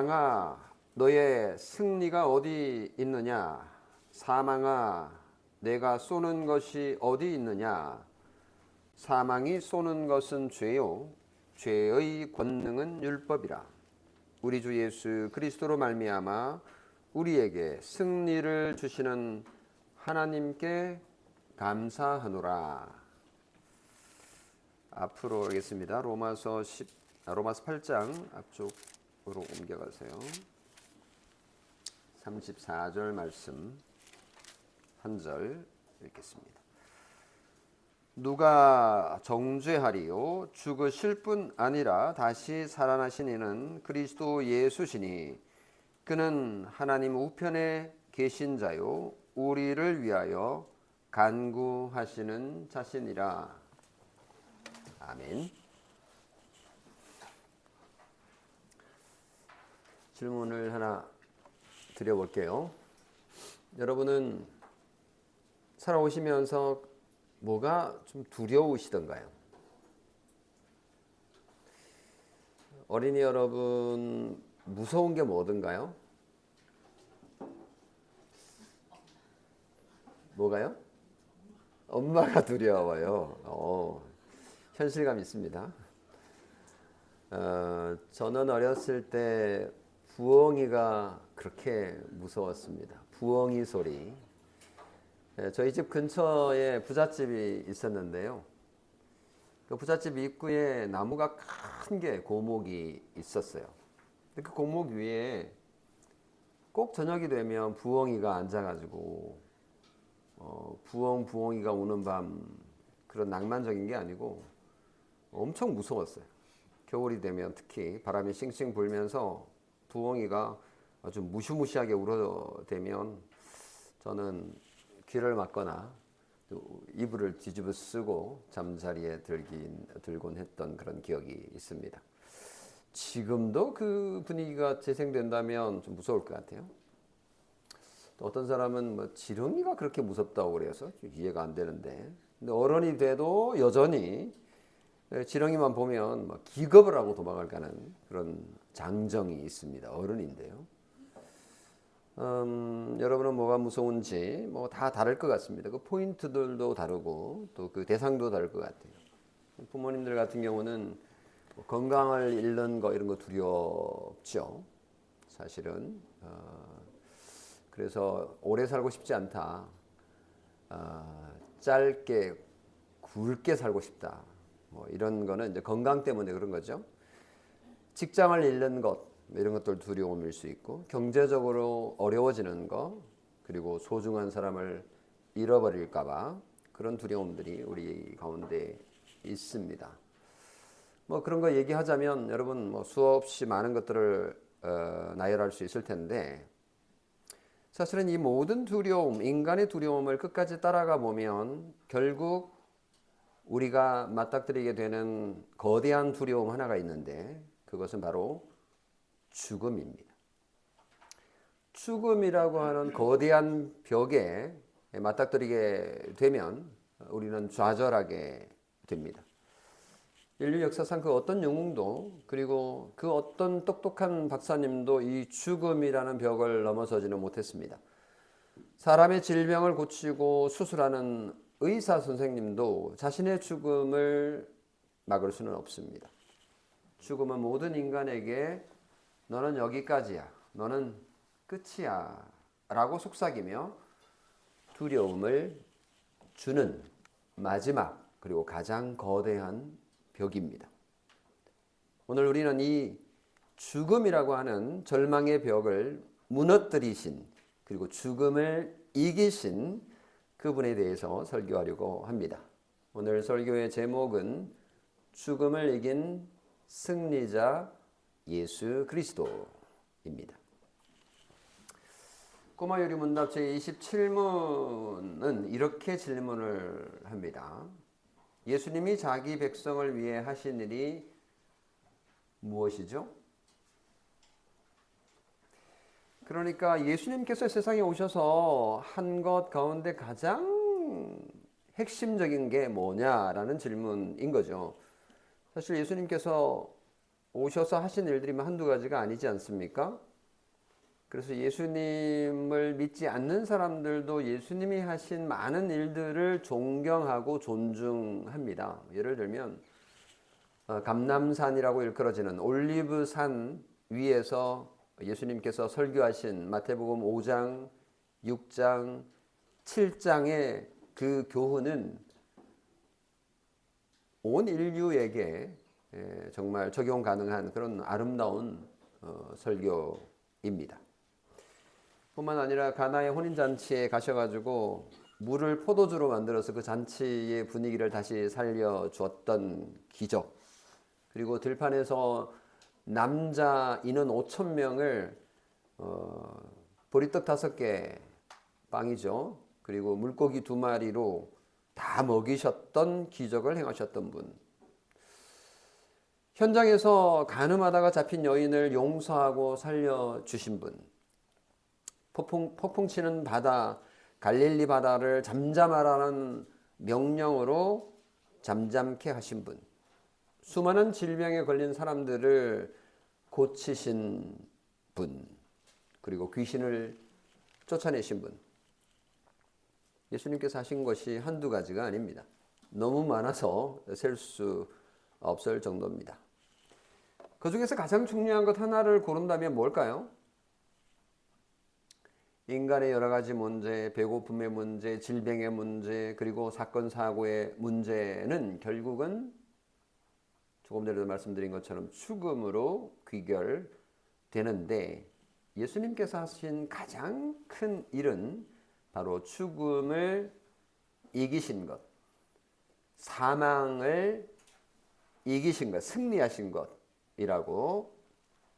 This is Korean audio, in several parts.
사망아, 너의 승리가 어디 있느냐? 사망아, 내가 쏘는 것이 어디 있느냐? 사망이 쏘는 것은 죄요, 죄의 권능은 율법이라. 우리 주 예수 그리스도로 말미암아 우리에게 승리를 주시는 하나님께 감사하노라. 앞으로 오겠습니다. 로마서 8장 앞쪽으로 옮겨가세요. 34절 말씀 한 절 읽겠습니다. 누가 정죄하리요? 죽으실 뿐 아니라 다시 살아나신 이는 그리스도 예수시니 그는 하나님 우편에 계신 자요 우리를 위하여 간구하시는 자신이라. 아멘. 질문을 하나 드려볼게요. 여러분은 살아오시면서 뭐가 좀 두려우시던가요? 어린이 여러분 무서운 게 뭐든가요? 뭐가요? 엄마가 두려워요. 현실감 있습니다. 저는 어렸을 때 부엉이가 그렇게 무서웠습니다. 부엉이 소리. 저희 집 근처에 부잣집이 있었는데요. 그 부잣집 입구에 나무가 큰 게 고목이 있었어요. 그 고목 위에 꼭 저녁이 되면 부엉이가 앉아가지고 부엉이가 우는 밤, 그런 낭만적인 게 아니고 엄청 무서웠어요. 겨울이 되면 특히 바람이 싱싱 불면서 부엉이가 아주 무시무시하게 울어대면 저는 귀를 막거나 이불을 뒤집어 쓰고 잠자리에 들곤 했던 그런 기억이 있습니다. 지금도 그 분위기가 재생된다면 좀 무서울 것 같아요. 또 어떤 사람은 뭐 지렁이가 그렇게 무섭다고 그래서 이해가 안 되는데, 근데 어른이 돼도 여전히 지렁이만 보면 막 기겁을 하고 도망을 가는 그런 장정이 있습니다. 어른인데요. 여러분은 뭐가 무서운지 뭐 다 다를 것 같습니다. 그 포인트들도 다르고 또 그 대상도 다를 것 같아요. 부모님들 같은 경우는 뭐 건강을 잃는 거 이런 거 두렵죠. 사실은 그래서 오래 살고 싶지 않다. 짧게 굵게 살고 싶다. 뭐 이런 거는 이제 건강 때문에 그런 거죠. 직장을 잃는 것 이런 것들 두려움일 수 있고, 경제적으로 어려워지는 것, 그리고 소중한 사람을 잃어버릴까봐 그런 두려움들이 우리 가운데 있습니다. 뭐 그런 거 얘기하자면 여러분 뭐 수없이 많은 것들을 나열할 수 있을 텐데, 사실은 이 모든 두려움, 인간의 두려움을 끝까지 따라가 보면 결국 우리가 맞닥뜨리게 되는 거대한 두려움 하나가 있는데, 그것은 바로 죽음입니다. 죽음이라고 하는 거대한 벽에 맞닥뜨리게 되면 우리는 좌절하게 됩니다. 인류 역사상 그 어떤 영웅도, 그리고 그 어떤 똑똑한 박사님도 이 죽음이라는 벽을 넘어서지는 못했습니다. 사람의 질병을 고치고 수술하는 의사 선생님도 자신의 죽음을 막을 수는 없습니다. 죽음은 모든 인간에게 너는 여기까지야, 너는 끝이야 라고 속삭이며 두려움을 주는 마지막 그리고 가장 거대한 벽입니다. 오늘 우리는 이 죽음이라고 하는 절망의 벽을 무너뜨리신, 그리고 죽음을 이기신 그분에 대해서 설교하려고 합니다. 오늘 설교의 제목은 죽음을 이긴 승리자 예수 그리스도입니다. 꼬마 요리 문답 제27문은 이렇게 질문을 합니다. 예수님이 자기 백성을 위해 하신 일이 무엇이죠? 그러니까 예수님께서 세상에 오셔서 한 것 가운데 가장 핵심적인 게 뭐냐라는 질문인 거죠. 사실 예수님께서 오셔서 하신 일들이 한두 가지가 아니지 않습니까? 그래서 예수님을 믿지 않는 사람들도 예수님이 하신 많은 일들을 존경하고 존중합니다. 예를 들면 감람산이라고 일컬어지는 올리브산 위에서 예수님께서 설교하신 마태복음 5장, 6장, 7장의 그 교훈은 온 인류에게 정말 적용 가능한 그런 아름다운 설교입니다. 뿐만 아니라 가나의 혼인잔치에 가셔가지고 물을 포도주로 만들어서 그 잔치의 분위기를 다시 살려주었던 기적, 그리고 들판에서 남자 인원 5천 명을 보리떡 5개 빵이죠, 그리고 물고기 2마리로 다 먹이셨던 기적을 행하셨던 분, 현장에서 간음하다가 잡힌 여인을 용서하고 살려주신 분, 폭풍 치는 바다 갈릴리 바다를 잠잠하라는 명령으로 잠잠케 하신 분, 수많은 질병에 걸린 사람들을 고치신 분, 그리고 귀신을 쫓아내신 분. 예수님께서 하신 것이 한두 가지가 아닙니다. 너무 많아서 셀 수 없을 정도입니다. 그 중에서 가장 중요한 것 하나를 고른다면 뭘까요? 인간의 여러 가지 문제, 배고픔의 문제, 질병의 문제, 그리고 사건 사고의 문제는 결국은 조금 전에도 말씀드린 것처럼 죽음으로 귀결되는데, 예수님께서 하신 가장 큰 일은 바로 죽음을 이기신 것, 사망을 이기신 것, 승리하신 것이라고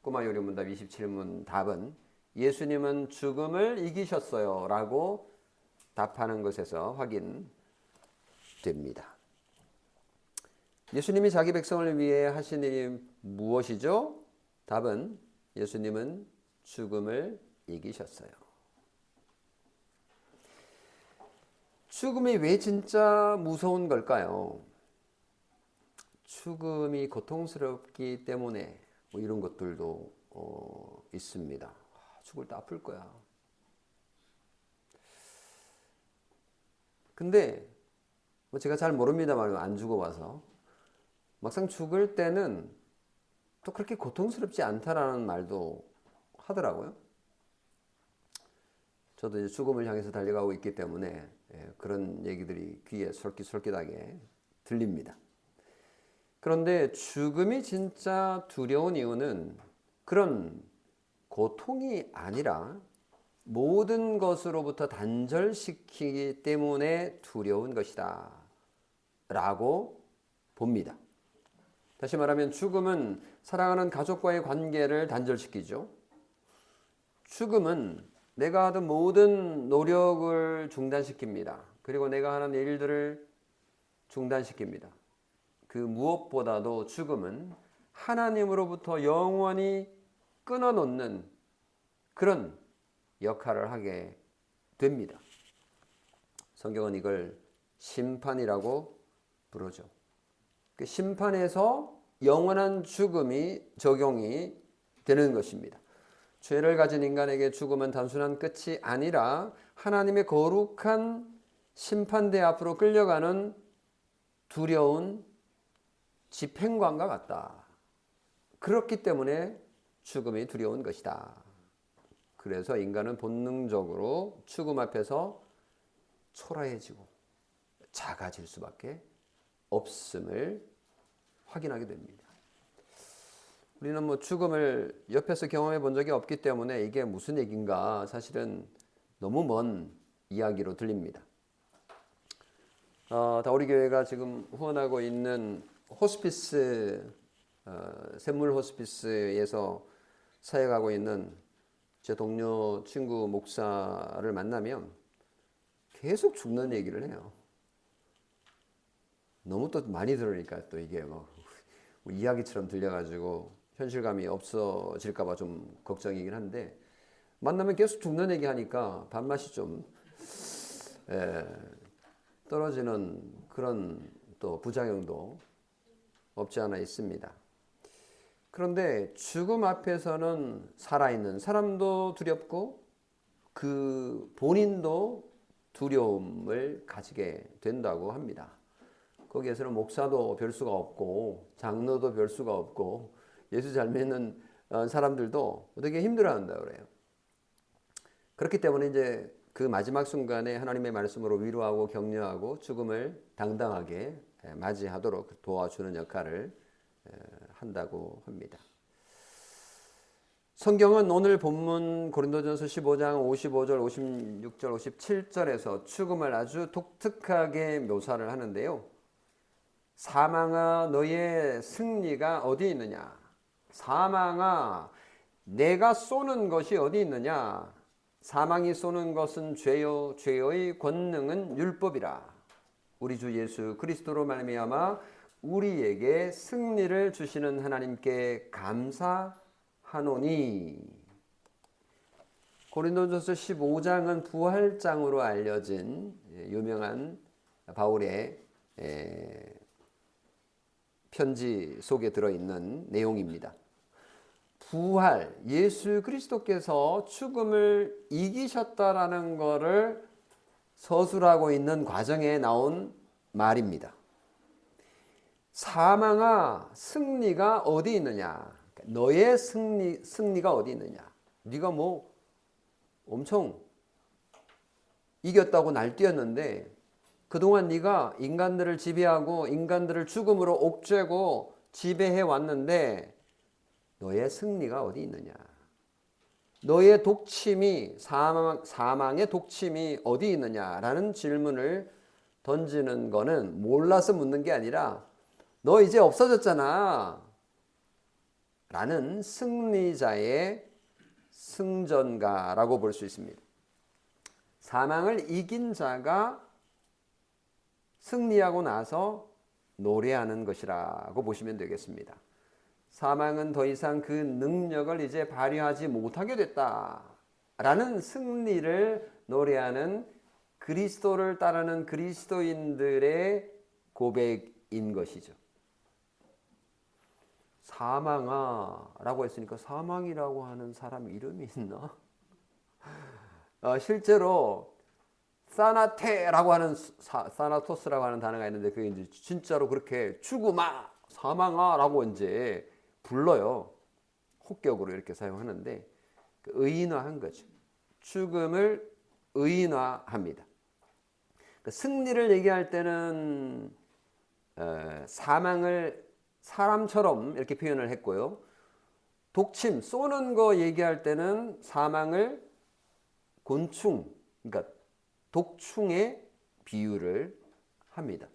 꼬마 요리문답 27문 답은 예수님은 죽음을 이기셨어요 라고 답하는 것에서 확인됩니다. 예수님이 자기 백성을 위해 하신 일이 무엇이죠? 답은 예수님은 죽음을 이기셨어요. 죽음이 왜 진짜 무서운 걸까요? 죽음이 고통스럽기 때문에 이런 것들도 있습니다. 죽을 때 아플 거야. 근데 제가 잘 모릅니다만 안 죽어봐서 막상 죽을 때는 또 그렇게 고통스럽지 않다라는 말도 하더라고요. 저도 이제 죽음을 향해서 달려가고 있기 때문에 그런 얘기들이 귀에 솔깃솔깃하게 들립니다. 그런데 죽음이 진짜 두려운 이유는 그런 고통이 아니라 모든 것으로부터 단절시키기 때문에 두려운 것이다 라고 봅니다. 다시 말하면 죽음은 사랑하는 가족과의 관계를 단절시키죠. 죽음은 내가 하던 모든 노력을 중단시킵니다. 그리고 내가 하는 일들을 중단시킵니다. 그 무엇보다도 죽음은 하나님으로부터 영원히 끊어놓는 그런 역할을 하게 됩니다. 성경은 이걸 심판이라고 부르죠. 그 심판에서 영원한 죽음이 적용이 되는 것입니다. 죄를 가진 인간에게 죽음은 단순한 끝이 아니라 하나님의 거룩한 심판대 앞으로 끌려가는 두려운 집행관과 같다. 그렇기 때문에 죽음이 두려운 것이다. 그래서 인간은 본능적으로 죽음 앞에서 초라해지고 작아질 수밖에 없음을 확인하게 됩니다. 우리는 죽음을 옆에서 경험해 본 적이 없기 때문에 이게 무슨 얘기인가 사실은 너무 먼 이야기로 들립니다. 다우리 교회가 지금 후원하고 있는 호스피스, 샘물 호스피스에서 사역하고 있는 제 동료 친구 목사를 만나면 계속 죽는 얘기를 해요. 너무 또 많이 들으니까 또 이게 이야기처럼 들려가지고 현실감이 없어질까봐 좀 걱정이긴 한데, 만나면 계속 죽는 얘기 하니까 밥맛이 좀 떨어지는 그런 또 부작용도 없지 않아 있습니다. 그런데 죽음 앞에서는 살아있는 사람도 두렵고 그 본인도 두려움을 가지게 된다고 합니다. 거기에서는 목사도 별 수가 없고 장로도 별 수가 없고 예수 잘 믿는 사람들도 되게 힘들어한다고 그래요. 그렇기 때문에 이제 그 마지막 순간에 하나님의 말씀으로 위로하고 격려하고 죽음을 당당하게 맞이하도록 도와주는 역할을 한다고 합니다. 성경은 오늘 본문 고린도전서 15장 55절, 56절, 57절에서 죽음을 아주 독특하게 묘사를 하는데요. 사망아 너의 승리가 어디 있느냐? 사망아 내가 쏘는 것이 어디 있느냐? 사망이 쏘는 것은 죄요 죄의 권능은 율법이라. 우리 주 예수 그리스도로 말미암아 우리에게 승리를 주시는 하나님께 감사하노니. 고린도전서 15장은 부활장으로 알려진 유명한 바울의 편지 속에 들어있는 내용입니다. 부활, 예수 그리스도께서 죽음을 이기셨다라는 것을 서술하고 있는 과정에 나온 말입니다. 사망아 승리가 어디 있느냐? 너의 승리가 어디 있느냐? 네가 뭐 엄청 이겼다고 날뛰었는데 그동안 네가 인간들을 지배하고 인간들을 죽음으로 옥죄고 지배해 왔는데 너의 승리가 어디 있느냐? 너의 독침이 사망의 독침이 어디 있느냐라는 질문을 던지는 거는 몰라서 묻는 게 아니라 너 이제 없어졌잖아 라는 승리자의 승전가라고 볼 수 있습니다. 사망을 이긴 자가 승리하고 나서 노래하는 것이라고 보시면 되겠습니다. 사망은 더 이상 그 능력을 이제 발휘하지 못하게 됐다라는 승리를 노래하는 그리스도를 따르는 그리스도인들의 고백인 것이죠. 사망아 라고 했으니까 사망이라고 하는 사람 이름이 있나? 실제로 사나테라고 하는 사나토스라고 하는 단어가 있는데 그게 이제 진짜로 그렇게 죽음아 사망아 라고 이제 불러요. 혹격으로 이렇게 사용하는데 의인화한 거죠. 죽음을 의인화합니다. 승리를 얘기할 때는 사망을 사람처럼 이렇게 표현을 했고요. 독침, 쏘는 거 얘기할 때는 사망을 곤충, 그러니까 독충에 비유를 합니다.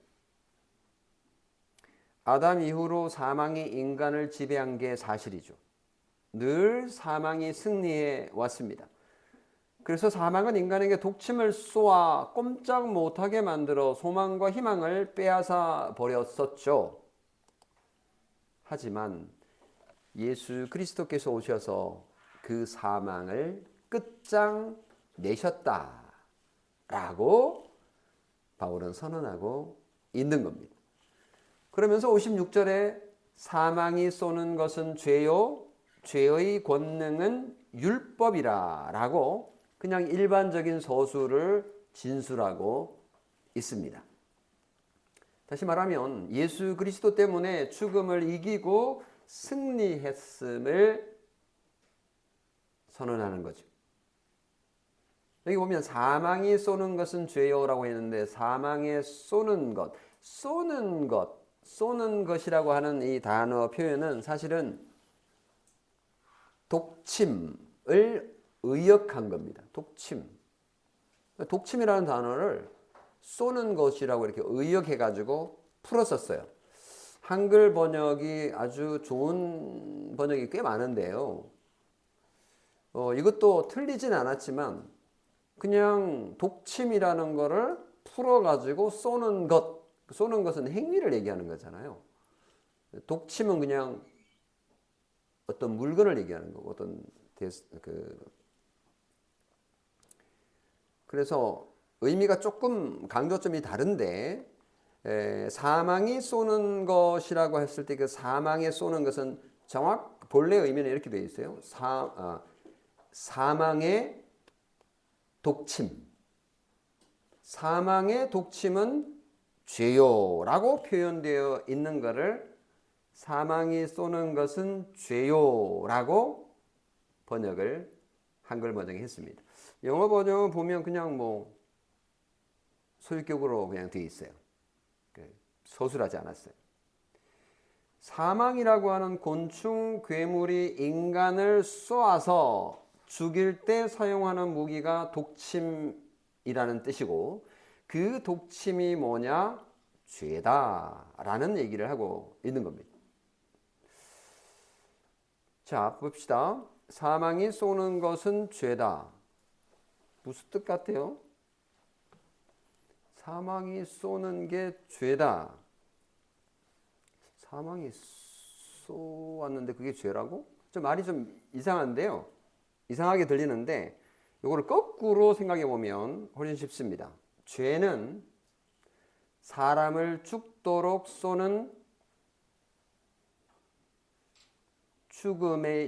아담 이후로 사망이 인간을 지배한 게 사실이죠. 늘 사망이 승리해 왔습니다. 그래서 사망은 인간에게 독침을 쏘아 꼼짝 못하게 만들어 소망과 희망을 빼앗아 버렸었죠. 하지만 예수 그리스도께서 오셔서 그 사망을 끝장내셨다라고 바울은 선언하고 있는 겁니다. 그러면서 56절에 사망이 쏘는 것은 죄요 죄의 권능은 율법이라 라고 그냥 일반적인 서술을 진술하고 있습니다. 다시 말하면 예수 그리스도 때문에 죽음을 이기고 승리했음을 선언하는 거죠. 여기 보면 사망이 쏘는 것은 죄요라고 했는데 사망에 쏘는 것이라고 하는 이 단어 표현은 사실은 독침을 의역한 겁니다. 독침이라는 단어를 쏘는 것이라고 이렇게 의역해가지고 풀었었어요. 한글 번역이 아주 좋은 번역이 꽤 많은데요. 이것도 틀리진 않았지만 그냥 독침이라는 거를 풀어가지고 쏘는 것은 행위를 얘기하는 거잖아요. 독침은 그냥 어떤 물건을 얘기하는 거고 그래서 의미가 조금 강조점이 다른데 사망이 쏘는 것이라고 했을 때 그 사망에 쏘는 것은 본래 의미는 이렇게 되어 있어요. 사망의 독침. 사망의 독침은 죄요라고 표현되어 있는 것을 사망이 쏘는 것은 죄요라고 번역을 한글 번역했습니다. 영어 번역을 보면 그냥 뭐 소유격으로 그냥 되어 있어요. 서술하지 않았어요. 사망이라고 하는 곤충, 괴물이 인간을 쏘아서 죽일 때 사용하는 무기가 독침이라는 뜻이고, 그 독침이 뭐냐? 죄다라는 얘기를 하고 있는 겁니다. 자, 봅시다. 사망이 쏘는 것은 죄다. 무슨 뜻 같아요? 사망이 쏘는 게 죄다. 사망이 쏘았는데 그게 죄라고? 말이 좀 이상한데요. 이상하게 들리는데 이거를 거꾸로 생각해 보면 훨씬 쉽습니다. 죄는 사람을 죽도록 쏘는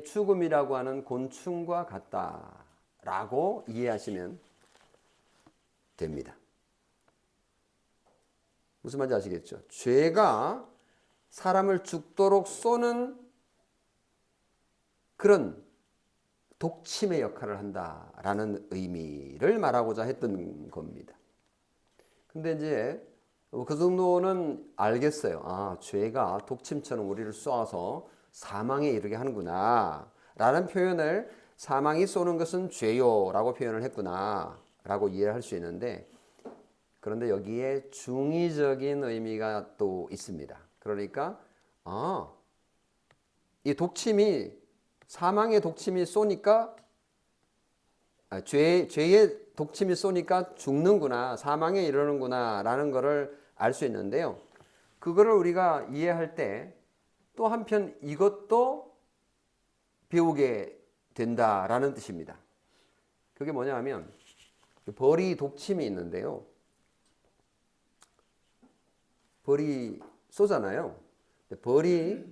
죽음이라고 하는 곤충과 같다라고 이해하시면 됩니다. 무슨 말인지 아시겠죠? 죄가 사람을 죽도록 쏘는 그런 독침의 역할을 한다라는 의미를 말하고자 했던 겁니다. 근데 이제 그 정도는 알겠어요. 아, 죄가 독침처럼 우리를 쏘아서 사망에 이르게 하는구나 라는 표현을, 사망이 쏘는 것은 죄요라고 표현을 했구나 라고 이해를 할 수 있는데, 그런데 여기에 중의적인 의미가 또 있습니다. 그러니까 이 독침이, 사망의 독침이 쏘니까, 죄의 독침이 쏘니까 죽는구나, 사망에 이르는구나 라는 것을 알 수 있는데요. 그거를 우리가 이해할 때 또 한편 이것도 배우게 된다라는 뜻입니다. 그게 뭐냐 하면, 벌이 독침이 있는데요. 벌이 쏘잖아요. 벌이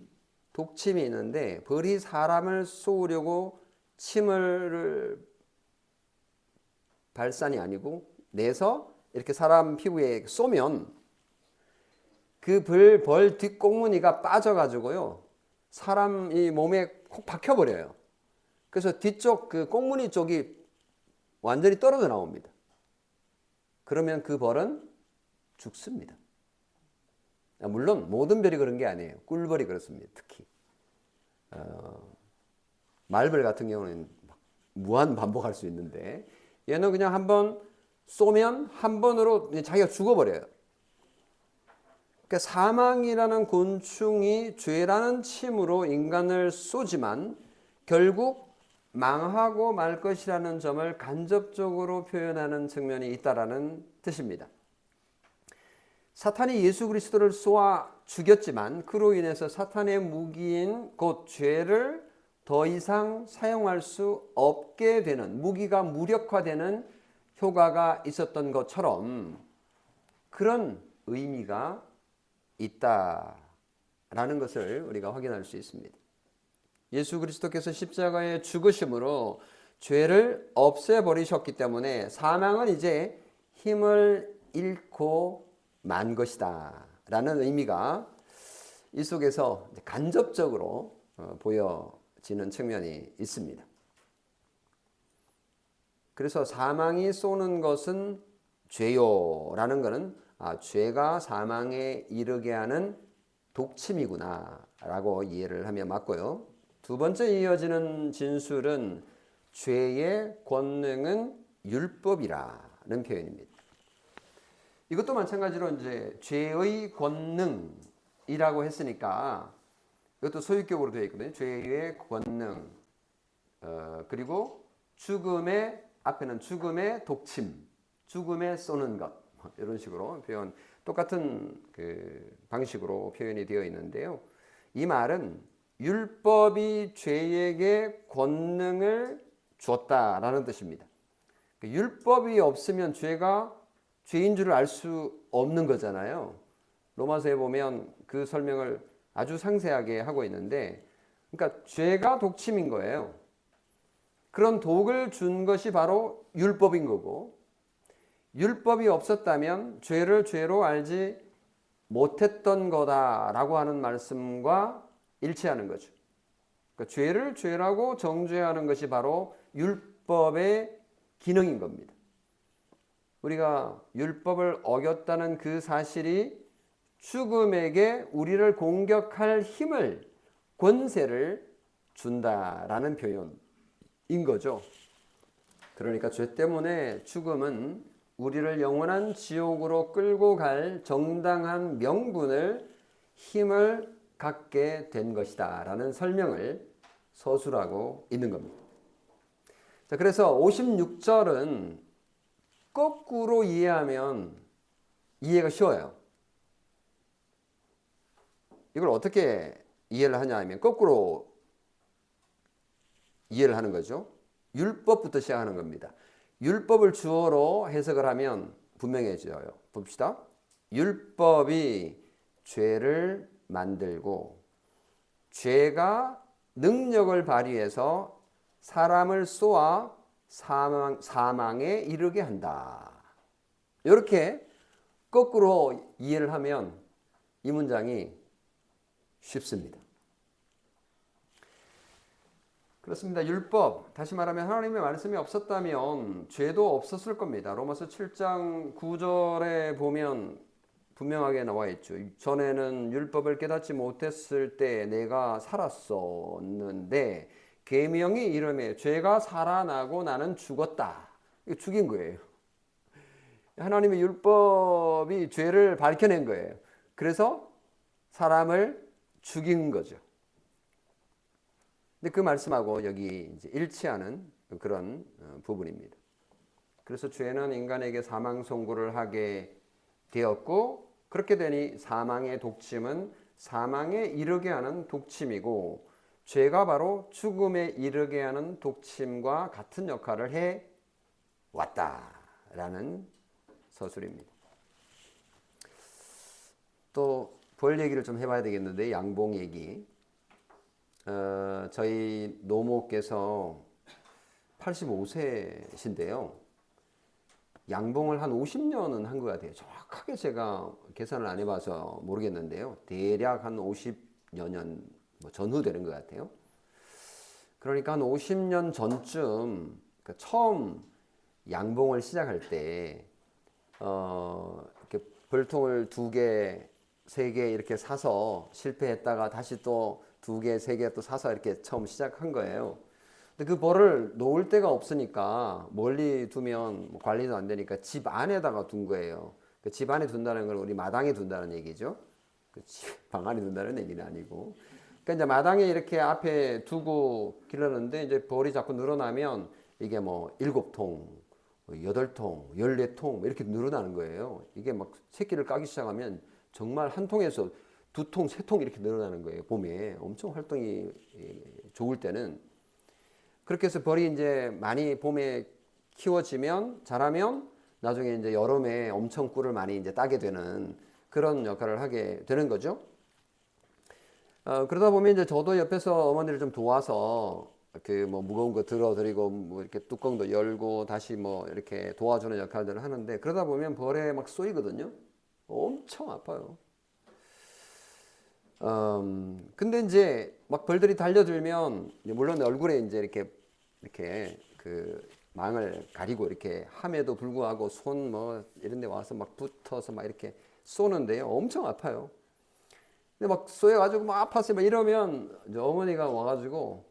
독침이 있는데, 벌이 사람을 쏘려고 침을 발산이 아니고 내서 이렇게 사람 피부에 쏘면 그 벌 뒷꽁무니가 빠져가지고요, 사람 이 몸에 콕 박혀버려요. 그래서 뒤쪽 그 꽁무니 쪽이 완전히 떨어져 나옵니다. 그러면 그 벌은 죽습니다. 물론 모든 벌이 그런 게 아니에요. 꿀벌이 그렇습니다. 특히 말벌 같은 경우는 무한 반복할 수 있는데, 얘는 그냥 한번 쏘면 한 번으로 자기가 죽어버려요. 그러니까 사망이라는 곤충이 죄라는 침으로 인간을 쏘지만 결국 망하고 말 것이라는 점을 간접적으로 표현하는 측면이 있다라는 뜻입니다. 사탄이 예수 그리스도를 쏘아 죽였지만 그로 인해서 사탄의 무기인 곧 죄를 더 이상 사용할 수 없게 되는, 무기가 무력화되는 효과가 있었던 것처럼 그런 의미가 있다라는 것을 우리가 확인할 수 있습니다. 예수 그리스도께서 십자가에 죽으심으로 죄를 없애버리셨기 때문에 사망은 이제 힘을 잃고 만 것이다 라는 의미가 이 속에서 간접적으로 보여지는 측면이 있습니다. 그래서 사망이 쏘는 것은 죄요라는 것은 죄가 사망에 이르게 하는 독침이구나 라고 이해를 하면 맞고요. 두 번째 이어지는 진술은 죄의 권능은 율법이라는 표현입니다. 이것도 마찬가지로 이제 죄의 권능이라고 했으니까 이것도 소유격으로 되어 있거든요. 죄의 권능, 그리고 죽음의, 앞에는 죽음의 독침, 죽음에 쏘는 것, 이런 식으로 표현, 똑같은 그 방식으로 표현이 되어 있는데요. 이 말은 율법이 죄에게 권능을 줬다라는 뜻입니다. 율법이 없으면 죄가 죄인 줄을 알 수 없는 거잖아요. 로마서에 보면 그 설명을 아주 상세하게 하고 있는데, 그러니까 죄가 독침인 거예요. 그런 독을 준 것이 바로 율법인 거고, 율법이 없었다면 죄를 죄로 알지 못했던 거다라고 하는 말씀과 일치하는 거죠. 그러니까 죄를 죄라고 정죄하는 것이 바로 율법의 기능인 겁니다. 우리가 율법을 어겼다는 그 사실이 죽음에게 우리를 공격할 힘을, 권세를 준다라는 표현인 거죠. 그러니까 죄 때문에 죽음은 우리를 영원한 지옥으로 끌고 갈 정당한 명분을, 힘을 갖게 된 것이다 라는 설명을 서술하고 있는 겁니다. 자, 그래서 56절은 거꾸로 이해하면 이해가 쉬워요. 이걸 어떻게 이해를 하냐 하면 거꾸로 이해를 하는 거죠. 율법부터 시작하는 겁니다. 율법을 주어로 해석을 하면 분명해져요. 봅시다. 율법이 죄를 만들고 죄가 능력을 발휘해서 사람을 쏘아 사망에 이르게 한다. 이렇게 거꾸로 이해를 하면 이 문장이 쉽습니다. 그렇습니다. 율법, 다시 말하면 하나님의 말씀이 없었다면 죄도 없었을 겁니다. 로마서 7장 9절에 보면 분명하게 나와 있죠. 전에는 율법을 깨닫지 못했을 때 내가 살았었는데 계명이 이름에 죄가 살아나고 나는 죽었다. 이거 죽인 거예요. 하나님의 율법이 죄를 밝혀낸 거예요. 그래서 사람을 죽인 거죠. 근데 그 말씀하고 여기 이제 일치하는 그런 부분입니다. 그래서 죄는 인간에게 사망 선고를 하게 되었고, 그렇게 되니 사망의 독침은 사망에 이르게 하는 독침이고, 죄가 바로 죽음에 이르게 하는 독침과 같은 역할을 해 왔다라는 서술입니다. 또 벌 얘기를 좀 해봐야 되겠는데, 양봉 얘기. 저희 노모께서 85세신데요. 양봉을 한 50년은 한 것 같아요. 정확하게 제가 계산을 안 해봐서 모르겠는데요. 대략 한 50여 년 전후 되는 것 같아요. 그러니까 한 50년 전쯤 처음 양봉을 시작할 때 이렇게 벌통을 2개, 3개 이렇게 사서 실패했다가 다시 또 2개, 3개 또 사서 이렇게 처음 시작한 거예요. 근데 그 벌을 놓을 데가 없으니까 멀리 두면 관리도 안 되니까 집 안에다가 둔 거예요. 그 집 안에 둔다는 건 우리 마당에 둔다는 얘기죠. 그 방 안에 둔다는 얘기는 아니고. 그러니까 이제 마당에 이렇게 앞에 두고 기르는데 이제 벌이 자꾸 늘어나면 이게 뭐 7통, 8통, 14통 이렇게 늘어나는 거예요. 이게 막 새끼를 까기 시작하면 정말 한 통에서 2통, 3통 이렇게 늘어나는 거예요. 봄에 엄청 활동이 좋을 때는. 그렇게 해서 벌이 이제 많이 봄에 키워지면, 자라면 나중에 이제 여름에 엄청 꿀을 많이 이제 따게 되는 그런 역할을 하게 되는 거죠. 그러다 보면 이제 저도 옆에서 어머니를 좀 도와서 그 뭐 무거운 거 들어드리고 뭐 이렇게 뚜껑도 열고 다시 뭐 이렇게 도와주는 역할들을 하는데, 그러다 보면 벌에 막 쏘이거든요. 엄청 아파요. 근데 이제 막 벌들이 달려들면 물론 얼굴에 이제 이렇게 그 망을 가리고 이렇게 함에도 불구하고 손 뭐 이런 데 와서 막 붙어서 막 이렇게 쏘는데요. 엄청 아파요. 근데 막 쏘여가지고 막 아파서 막 이러면 이제 어머니가 와가지고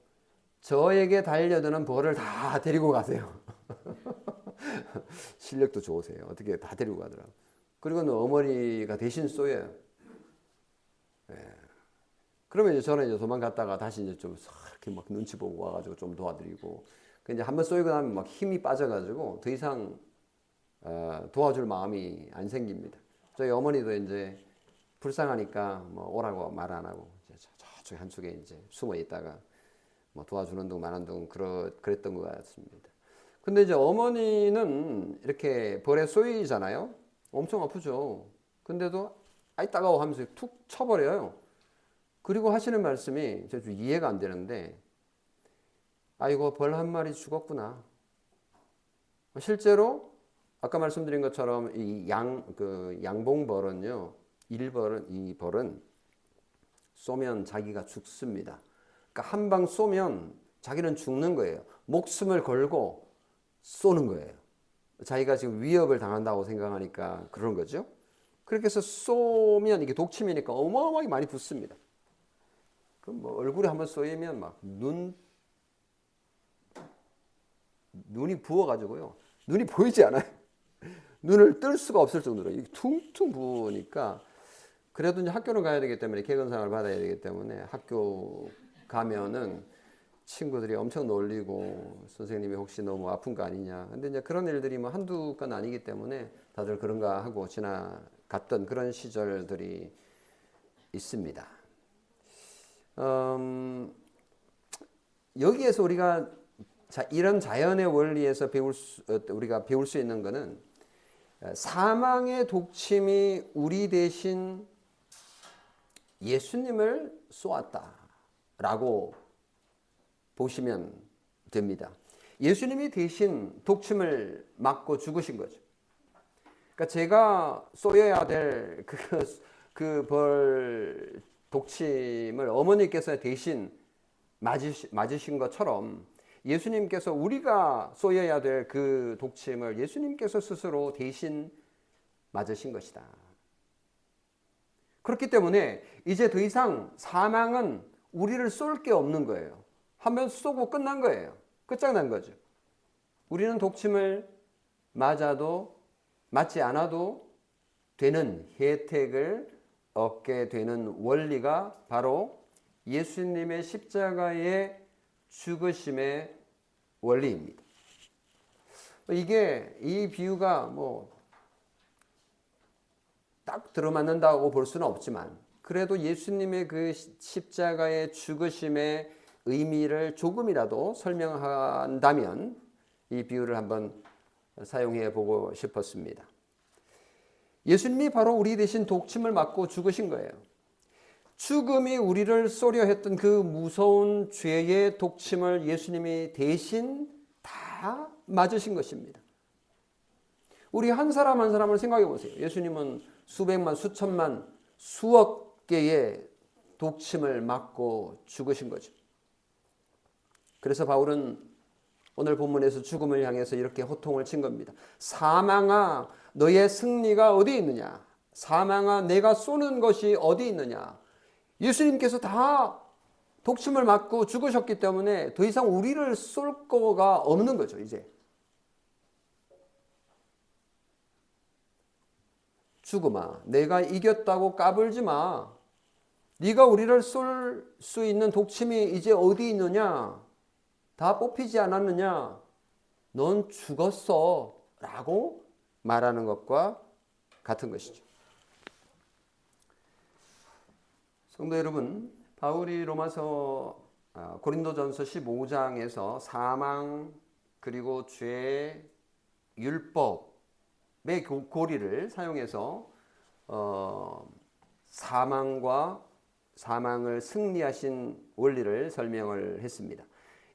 저에게 달려드는 벌을 다 데리고 가세요. 실력도 좋으세요. 어떻게 다 데리고 가더라고요. 그리고는 어머니가 대신 쏘여요. 예. 그러면 이제 저는 이제 도망갔다가 다시 이제 좀 이렇게 막 눈치 보고 와가지고 좀 도와드리고. 그 이제 한번 쏘이고 나면 막 힘이 빠져가지고 더 이상 도와줄 마음이 안 생깁니다. 저희 어머니도 이제 불쌍하니까 뭐 오라고 말 안 하고 저쪽 한쪽에 이제 숨어 있다가 뭐 도와주는 둥 마는 둥 그랬던 것 같습니다. 근데 이제 어머니는 이렇게 벌에 쏘이잖아요. 엄청 아프죠. 근데도 아이 따가워 하면서 툭 쳐버려요. 그리고 하시는 말씀이 좀 이해가 안 되는데, 아이고 벌 한 마리 죽었구나. 실제로 아까 말씀드린 것처럼 이 양봉벌은요, 이 벌은 쏘면 자기가 죽습니다. 그러니까 한 방 쏘면 자기는 죽는 거예요. 목숨을 걸고 쏘는 거예요. 자기가 지금 위협을 당한다고 생각하니까 그런 거죠. 그렇게 해서 쏘면 이게 독침이니까 어마어마하게 많이 붓습니다. 그럼 뭐 얼굴에 한번 쏘이면 막 눈이 부어가지고요. 눈이 보이지 않아요. 눈을 뜰 수가 없을 정도로 이게 퉁퉁 부으니까, 그래도 이제 학교를 가야 되기 때문에 개근상을 받아야 되기 때문에 학교 가면은 친구들이 엄청 놀리고 선생님이 혹시 너무 아픈 거 아니냐. 근데 이제 그런 일들이 뭐 한두 건 아니기 때문에 다들 그런가 하고 지나갔던 그런 시절들이 있습니다. 여기에서 우리가 이런 자연의 원리에서 우리가 배울 수 있는 것은 사망의 독침이 우리 대신 예수님을 쏘았다라고 보시면 됩니다. 예수님이 대신 독침을 맞고 죽으신 거죠. 그러니까 제가 쏘여야 될 그 벌 독침을 어머니께서 대신 맞으신 것처럼 예수님께서 우리가 쏘여야 될 그 독침을 예수님께서 스스로 대신 맞으신 것이다. 그렇기 때문에 이제 더 이상 사망은 우리를 쏠 게 없는 거예요. 한번 쏘고 끝난 거예요. 끝장난 거죠. 우리는 독침을 맞지 않아도 되는 혜택을 얻게 되는 원리가 바로 예수님의 십자가의 죽으심의 원리입니다. 이 비유가 딱 들어맞는다고 볼 수는 없지만, 그래도 예수님의 그 십자가의 죽으심의 의미를 조금이라도 설명한다면 이 비유를 한번 사용해 보고 싶었습니다. 예수님이 바로 우리 대신 독침을 맞고 죽으신 거예요. 죽음이 우리를 쏘려 했던 그 무서운 죄의 독침을 예수님이 대신 다 맞으신 것입니다. 우리 한 사람 한 사람을 생각해 보세요. 예수님은 수백만, 수천만, 수억 개의 독침을 맞고 죽으신 거죠. 그래서 바울은 오늘 본문에서 죽음을 향해서 이렇게 호통을 친 겁니다. 사망아, 너의 승리가 어디 있느냐? 사망아, 내가 쏘는 것이 어디 있느냐? 예수님께서 다 독침을 맞고 죽으셨기 때문에 더 이상 우리를 쏠 거가 없는 거죠, 이제. 죽음아, 내가 이겼다고 까불지 마. 네가 우리를 쏠 수 있는 독침이 이제 어디 있느냐? 다 뽑히지 않았느냐? 넌 죽었어 라고 말하는 것과 같은 것이죠. 성도 여러분, 바울이 고린도전서 15장에서 사망 그리고 죄, 율법의 고리를 사용해서 사망을 승리하신 원리를 설명을 했습니다.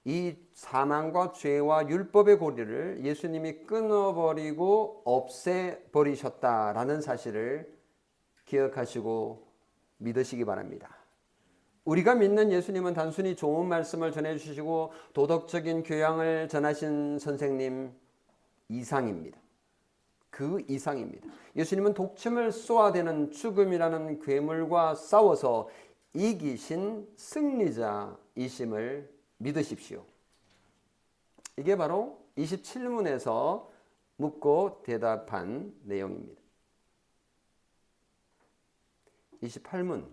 이 사망과 죄와 율법의 고리를 예수님이 끊어버리고 없애버리셨다라는 사실을 기억하시고 믿으시기 바랍니다. 우리가 믿는 예수님은 단순히 좋은 말씀을 전해주시고 도덕적인 교양을 전하신 선생님 이상입니다. 그 이상입니다. 예수님은 독침을 쏘아대는 죽음이라는 괴물과 싸워서 이기신 승리자이심을 믿으십시오. 이게 바로 27문에서 묻고 대답한 내용입니다. 28문.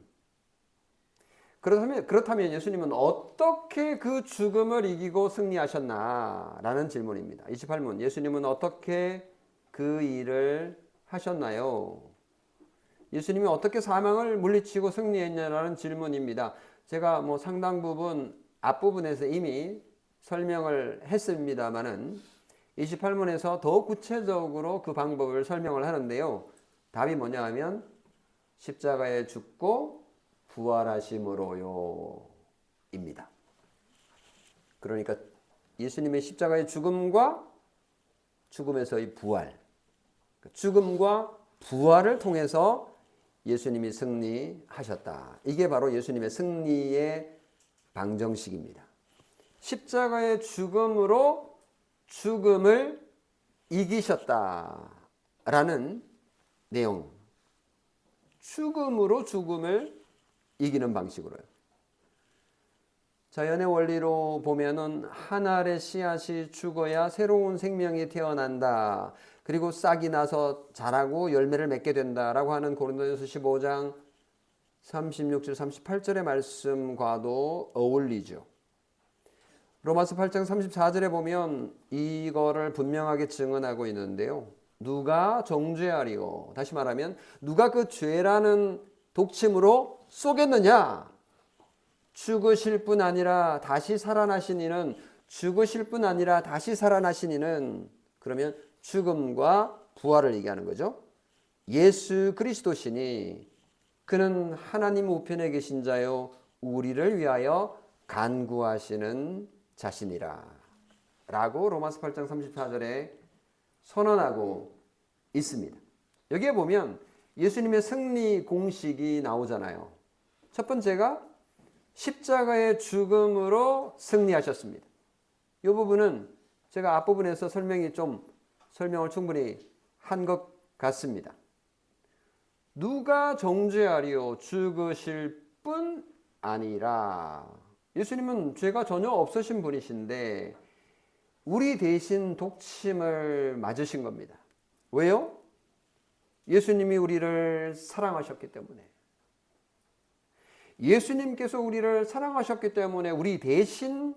그렇다면 예수님은 어떻게 그 죽음을 이기고 승리하셨나? 라는 질문입니다. 28문. 예수님은 어떻게 그 일을 하셨나요? 예수님이 어떻게 사망을 물리치고 승리했냐라는 질문입니다. 제가 상당 부분 앞부분에서 이미 설명을 했습니다만은 28문에서 더 구체적으로 그 방법을 설명을 하는데요. 답이 뭐냐 하면 십자가에 죽고 부활하심으로요입니다. 그러니까 예수님의 십자가의 죽음과 죽음에서의 부활, 죽음과 부활을 통해서 예수님이 승리하셨다. 이게 바로 예수님의 승리의 방정식입니다. 십자가의 죽음으로 죽음을 이기셨다라는 내용. 죽음으로 죽음을 이기는 방식으로요. 자연의 원리로 보면은 한 알의 씨앗이 죽어야 새로운 생명이 태어난다. 그리고 싹이 나서 자라고 열매를 맺게 된다라고 하는 고린도전서 15장 36절 38절의 말씀과도 어울리죠. 로마서 8장 34절에 보면 이거를 분명하게 증언하고 있는데요. 누가 정죄하리요? 다시 말하면 누가 그 죄라는 독침으로 쏘겠느냐? 죽으실 뿐 아니라 다시 살아나신 이는 죽으실 뿐 아니라 다시 살아나신 이는 그러면 죽음과 부활을 얘기하는 거죠. 예수 그리스도시니 그는 하나님 우편에 계신 자요 우리를 위하여 간구하시는 자신이라 라고 로마서 8장 34절에 선언하고 있습니다. 여기에 보면 예수님의 승리 공식이 나오잖아요. 첫 번째가 십자가의 죽음으로 승리하셨습니다. 이 부분은 제가 앞부분에서 설명을 충분히 한 것 같습니다. 누가 정죄하리요? 죽으실 뿐 아니라. 예수님은 죄가 전혀 없으신 분이신데 우리 대신 독침을 맞으신 겁니다. 왜요? 예수님이 우리를 사랑하셨기 때문에. 예수님께서 우리를 사랑하셨기 때문에 우리 대신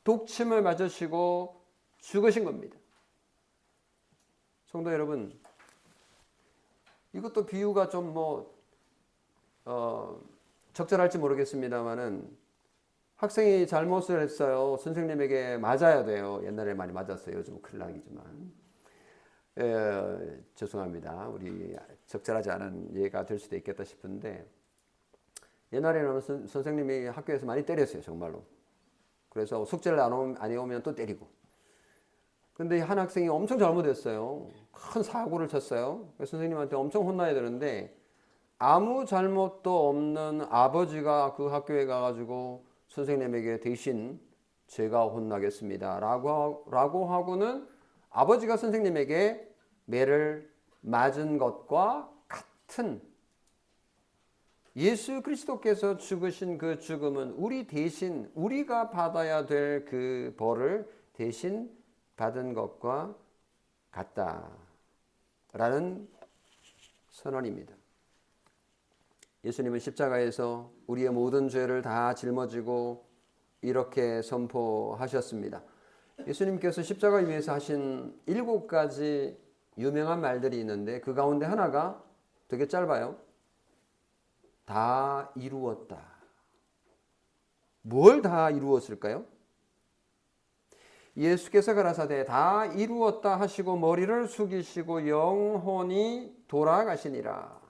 독침을 맞으시고 죽으신 겁니다. 성도 여러분, 이것도 비유가 좀 적절할지 모르겠습니다만은 학생이 잘못을 했어요. 선생님에게 맞아야 돼요. 옛날에 많이 맞았어요. 요즘 큰일 나기지만. 죄송합니다. 우리 적절하지 않은 예가 될 수도 있겠다 싶은데 옛날에는 선생님이 학교에서 많이 때렸어요. 정말로. 그래서 숙제를 안 해오면 또 때리고. 근데 한 학생이 엄청 잘못했어요. 큰 사고를 쳤어요. 선생님한테 엄청 혼나야 되는데 아무 잘못도 없는 아버지가 그 학교에 가가지고 선생님에게 대신 제가 혼나겠습니다. 라고 하고는 아버지가 선생님에게 매를 맞은 것과 같은 예수 그리스도께서 죽으신 그 죽음은 우리 대신 우리가 받아야 될 그 벌을 대신 받은 것과 같다라는 선언입니다. 예수님은 십자가에서 우리의 모든 죄를 다 짊어지고 이렇게 선포하셨습니다. 예수님께서 십자가 위에서 하신 7가지 유명한 말들이 있는데 그 가운데 하나가 되게 짧아요. 다 이루었다. 뭘 다 이루었을까요? 예수께서 가라사대 다 이루었다 하시고 머리를 숙이시고 영혼이 돌아가시니라.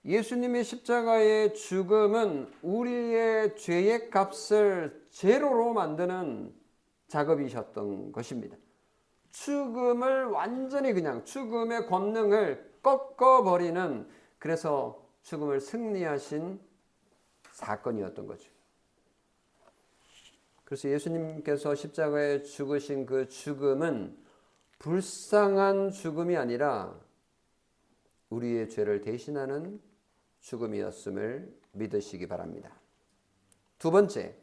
예수님의 십자가의 죽음은 우리의 죄의 값을 제로로 만드는 작업이셨던 것입니다. 죽음을 완전히 그냥 죽음의 권능을 꺾어버리는 그래서 죽음을 승리하신 사건이었던 거죠. 그래서 예수님께서 십자가에 죽으신 그 죽음은 불쌍한 죽음이 아니라 우리의 죄를 대신하는 죽음이었음을 믿으시기 바랍니다. 두 번째,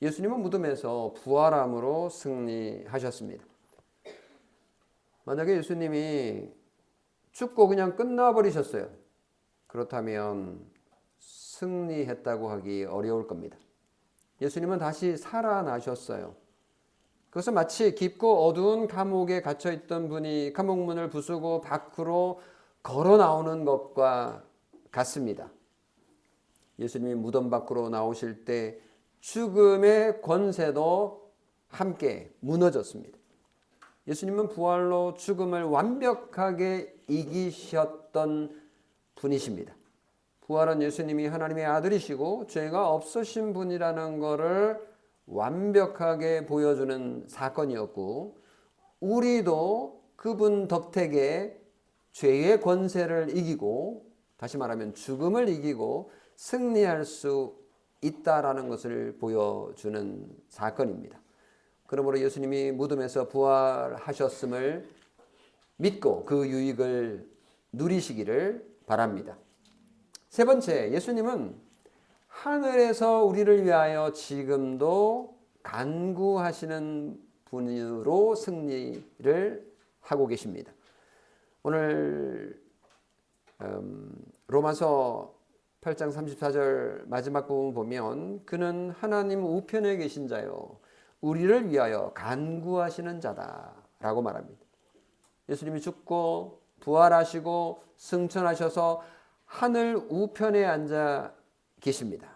예수님은 무덤에서 부활함으로 승리하셨습니다. 만약에 예수님이 죽고 그냥 끝나버리셨어요. 그렇다면 승리했다고 하기 어려울 겁니다. 예수님은 다시 살아나셨어요. 그것은 마치 깊고 어두운 감옥에 갇혀있던 분이 감옥문을 부수고 밖으로 걸어 나오는 것과 같습니다. 예수님이 무덤 밖으로 나오실 때 죽음의 권세도 함께 무너졌습니다. 예수님은 부활로 죽음을 완벽하게 이기셨던 분이십니다. 부활한 예수님이 하나님의 아들이시고 죄가 없으신 분이라는 것을 완벽하게 보여주는 사건이었고, 우리도 그분 덕택에 죄의 권세를 이기고, 다시 말하면 죽음을 이기고 승리할 수 있다라는 것을 보여주는 사건입니다. 그러므로 예수님이 무덤에서 부활하셨음을 믿고 그 유익을 누리시기를 바랍니다. 세 번째, 예수님은 하늘에서 우리를 위하여 지금도 간구하시는 분으로 승리를 하고 계십니다. 오늘 로마서 8장 34절 마지막 부분 보면 그는 하나님 우편에 계신 자요 우리를 위하여 간구하시는 자다라고 말합니다. 예수님이 죽고 부활하시고 승천하셔서 하늘 우편에 앉아 계십니다.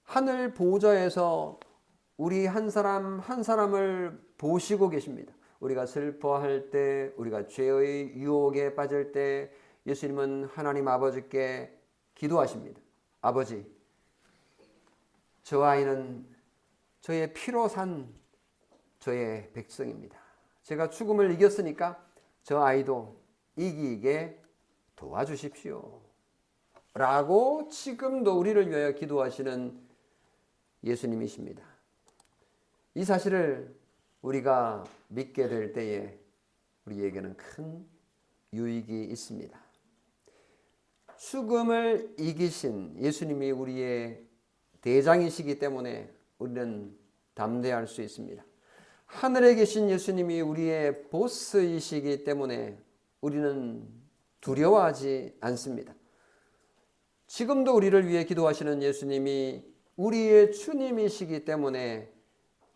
하늘 보좌에서 우리 한 사람 한 사람을 보시고 계십니다. 우리가 슬퍼할 때, 우리가 죄의 유혹에 빠질 때 예수님은 하나님 아버지께 기도하십니다. 아버지, 저 아이는 저의 피로 산 저의 백성입니다. 제가 죽음을 이겼으니까 저 아이도 이기게 도와주십시오. 라고 지금도 우리를 위하여 기도하시는 예수님이십니다. 이 사실을 우리가 믿게 될 때에 우리에게는 큰 유익이 있습니다. 죽음을 이기신 예수님이 우리의 대장이시기 때문에 우리는 담대할 수 있습니다. 하늘에 계신 예수님이 우리의 보스이시기 때문에 우리는 두려워하지 않습니다. 지금도 우리를 위해 기도하시는 예수님이 우리의 주님이시기 때문에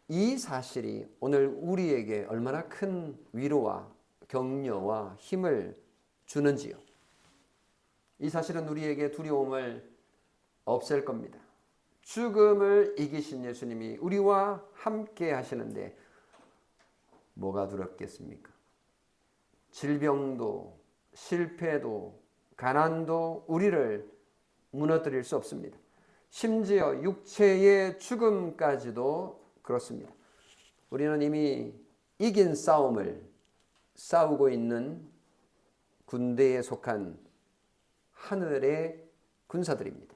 이 사실이 오늘 우리에게 얼마나 큰 위로와 격려와 힘을 주는지요. 이 사실은 우리에게 두려움을 없앨 겁니다. 죽음을 이기신 예수님이 우리와 함께 하시는데 뭐가 두렵겠습니까? 질병도 실패도 가난도 우리를 무너뜨릴 수 없습니다. 심지어 육체의 죽음까지도 그렇습니다. 우리는 이미 이긴 싸움을 싸우고 있는 군대에 속한 하늘의 군사들입니다.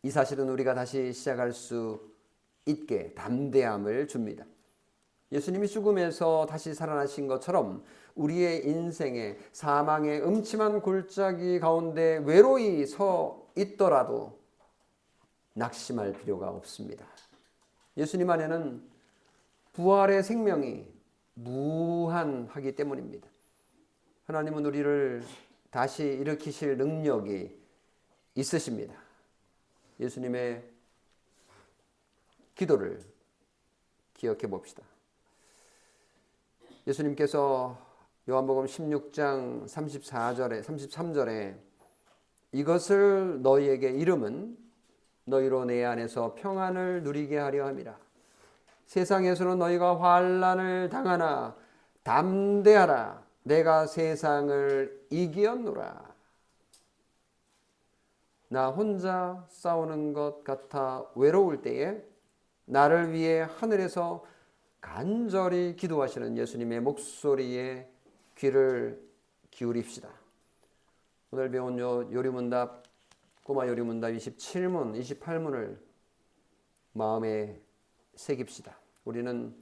이 사실은 우리가 다시 시작할 수 있게 담대함을 줍니다. 예수님이 죽음에서 다시 살아나신 것처럼 우리의 인생에 사망의 음침한 골짜기 가운데 외로이 서 있더라도 낙심할 필요가 없습니다. 예수님 안에는 부활의 생명이 무한하기 때문입니다. 하나님은 우리를 다시 일으키실 능력이 있으십니다. 예수님의 기도를 기억해 봅시다. 예수님께서 요한복음 16장 34절에 33절에 이것을 너희에게 이름은 너희로 내 안에서 평안을 누리게 하려 함이라. 세상에서는 너희가 환난을 당하나 담대하라. 내가 세상을 이기었노라. 나 혼자 싸우는 것 같아 외로울 때에 나를 위해 하늘에서 간절히 기도하시는 예수님의 목소리에 귀를 기울입시다. 오늘 배운 요리문답, 꼬마 요리문답 27문, 28문을 마음에 새깁시다. 우리는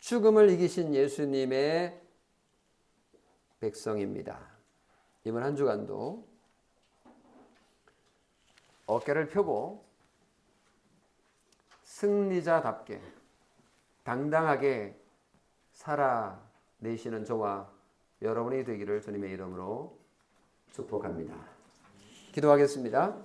죽음을 이기신 예수님의 백성입니다. 이번 한 주간도 어깨를 펴고 승리자답게 당당하게 살아내시는 저와 여러분이 되기를 주님의 이름으로 축복합니다. 기도하겠습니다.